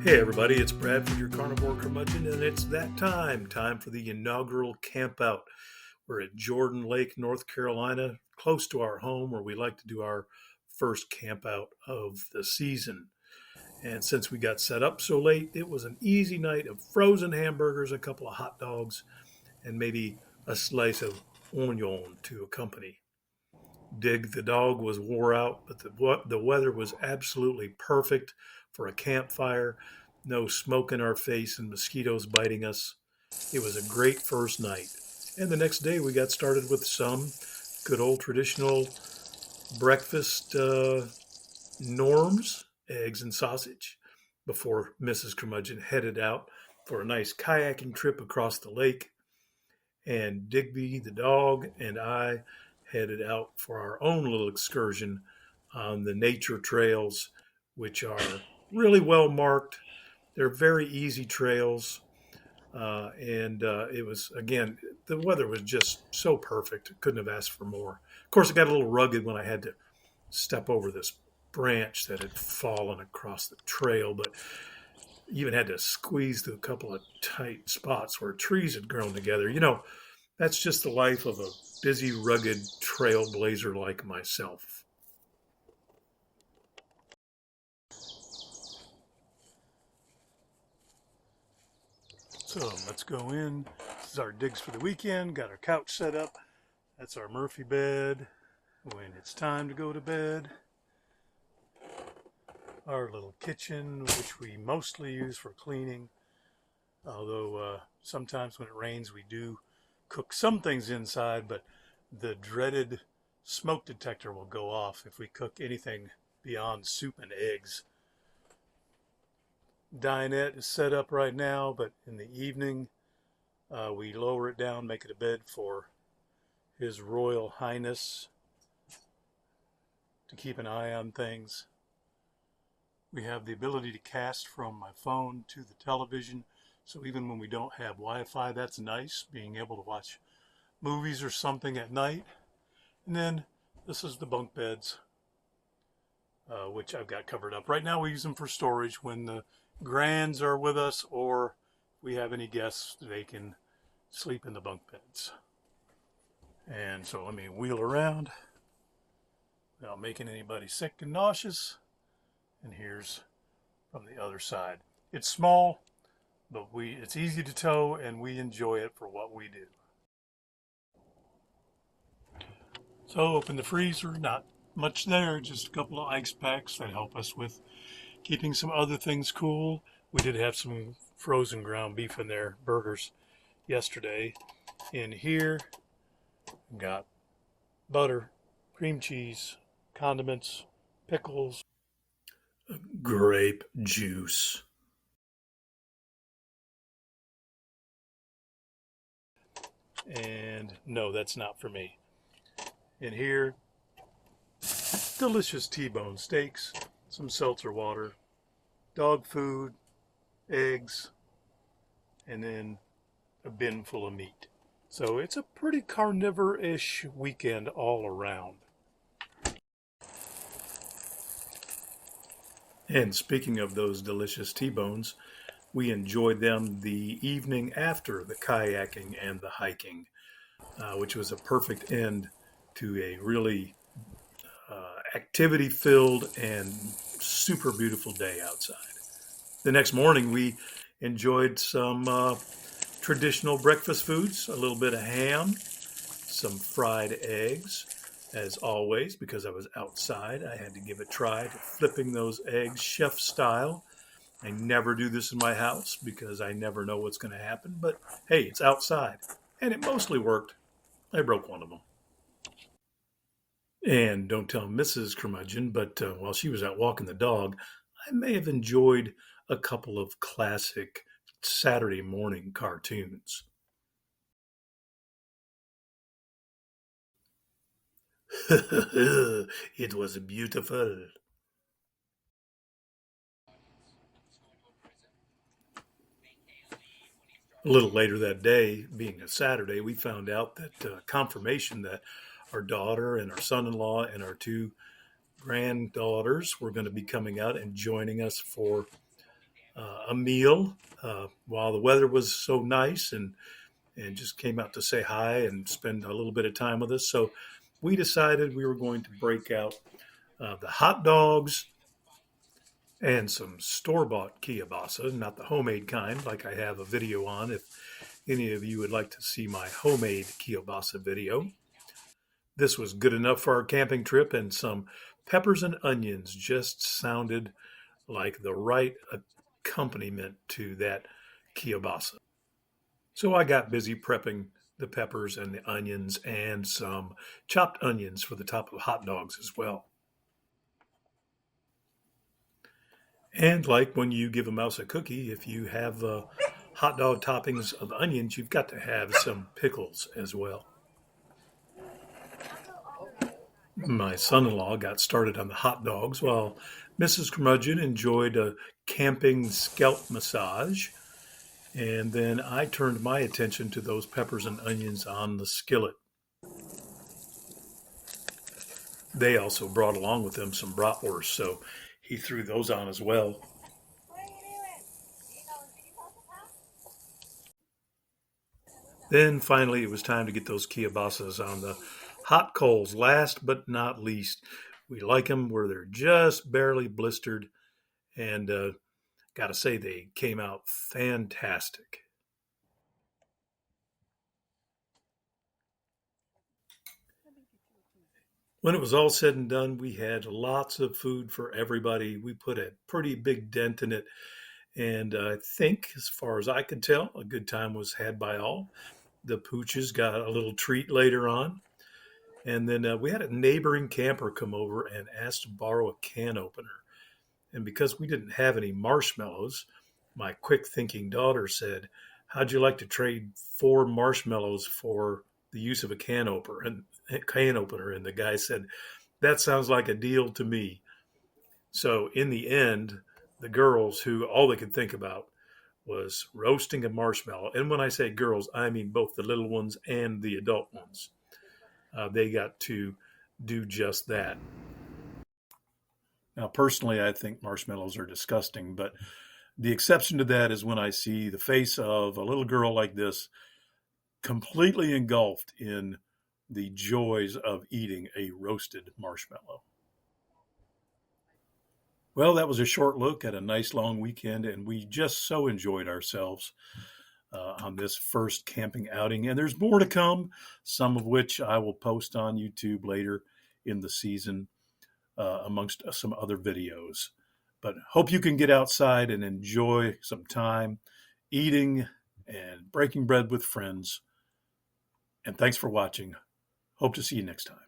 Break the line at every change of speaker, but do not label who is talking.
Hey everybody, it's Brad from your Carnivore Curmudgeon, and it's that time for the inaugural camp out. We're at Jordan Lake, North Carolina, close to our home where we like to do our first camp out of the season. And since we got set up so late, it was an easy night of frozen hamburgers, a couple of hot dogs, and maybe a slice of onion to accompany. Dig the dog was wore out, but the weather was absolutely perfect for a campfire. No smoke in our face and mosquitoes biting us. It was a great first night. And the next day we got started with some good old traditional breakfast norms, eggs and sausage, before Mrs. Curmudgeon headed out for a nice kayaking trip across the lake. And Digby, the dog, and I headed out for our own little excursion on the nature trails, which are really well marked. They're very easy trails. And it was, again, the weather was just so perfect. Couldn't have asked for more. Of course, it got a little rugged when I had to step over this branch that had fallen across the trail, but even had to squeeze through a couple of tight spots where trees had grown together. That's just the life of a busy, rugged trailblazer like myself. So let's go in. This is our digs for the weekend. Got our couch set up. That's our Murphy bed when it's time to go to bed. Our little kitchen, which we mostly use for cleaning. Although sometimes when it rains, we do cook some things inside, but the dreaded smoke detector will go off if we cook anything beyond soup and eggs. Dinette is set up right now, but in the evening we lower it down, make it a bed for His Royal Highness to keep an eye on things. We have the ability to cast from my phone to the television, so even when we don't have Wi-Fi, that's nice, being able to watch movies or something at night. And then this is the bunk beds, which I've got covered up. Right now we use them for storage. When the grands are with us or if we have any guests, they can sleep in the bunk beds. And so let me wheel around without making anybody sick and nauseous. And here's from the other side. It's small, but it's easy to tow and we enjoy it for what we do. So open the freezer, not much there, just a couple of ice packs that help us with keeping some other things cool. We did have some frozen ground beef in there, burgers, yesterday. In here, we got butter, cream cheese, condiments, pickles, grape juice. And no, that's not for me. In here, delicious T-bone steaks, some seltzer water, dog food, eggs, and then a bin full of meat. So it's a pretty carnivore-ish weekend all around. And speaking of those delicious T-bones, we enjoyed them the evening after the kayaking and the hiking, which was a perfect end to a really activity-filled and super beautiful day outside. The next morning, we enjoyed some traditional breakfast foods, a little bit of ham, some fried eggs. As always, because I was outside, I had to give a try to flipping those eggs chef style. I never do this in my house because I never know what's going to happen. But hey, it's outside. And it mostly worked. I broke one of them. And don't tell Mrs. Curmudgeon, but while she was out walking the dog, I may have enjoyed a couple of classic Saturday morning cartoons. It was beautiful. A little later that day, being a Saturday, we found out that confirmation that our daughter and our son-in-law and our two granddaughters were going to be coming out and joining us for a meal while the weather was so nice, and just came out to say hi and spend a little bit of time with us. So we decided we were going to break out the hot dogs and some store-bought kielbasa, not the homemade kind, like I have a video on. If any of you would like to see my homemade kielbasa video, this was good enough for our camping trip, and some peppers and onions just sounded like the right accompaniment to that kielbasa. So I got busy prepping the peppers and the onions and some chopped onions for the top of hot dogs as well. And like when you give a mouse a cookie, if you have hot dog toppings of onions, you've got to have some pickles as well. My son-in-law got started on the hot dogs while Mrs. Curmudgeon enjoyed a camping scalp massage. And then I turned my attention to those peppers and onions on the skillet. They also brought along with them some bratwurst, so he threw those on as well. Then finally it was time to get those kielbasas on the hot coals. Last but not least, we like them where they're just barely blistered, and got to say they came out fantastic. When it was all said and done, we had lots of food for everybody. We put a pretty big dent in it. And I think, as far as I could tell, a good time was had by all. The pooches got a little treat later on. And then we had a neighboring camper come over and asked to borrow a can opener. And because we didn't have any marshmallows, my quick thinking daughter said, "How'd you like to trade 4 marshmallows for the use of a can opener?" And the guy said, "That sounds like a deal to me." So in the end, the girls, who all they could think about was roasting a marshmallow. And when I say girls, I mean both the little ones and the adult ones. They got to do just that. Now, personally, I think marshmallows are disgusting, but the exception to that is when I see the face of a little girl like this completely engulfed in the joys of eating a roasted marshmallow. Well, that was a short look at a nice long weekend, and we just so enjoyed ourselves on this first camping outing. And there's more to come, some of which I will post on YouTube later in the season, amongst some other videos. But hope you can get outside and enjoy some time eating and breaking bread with friends. And thanks for watching. Hope to see you next time.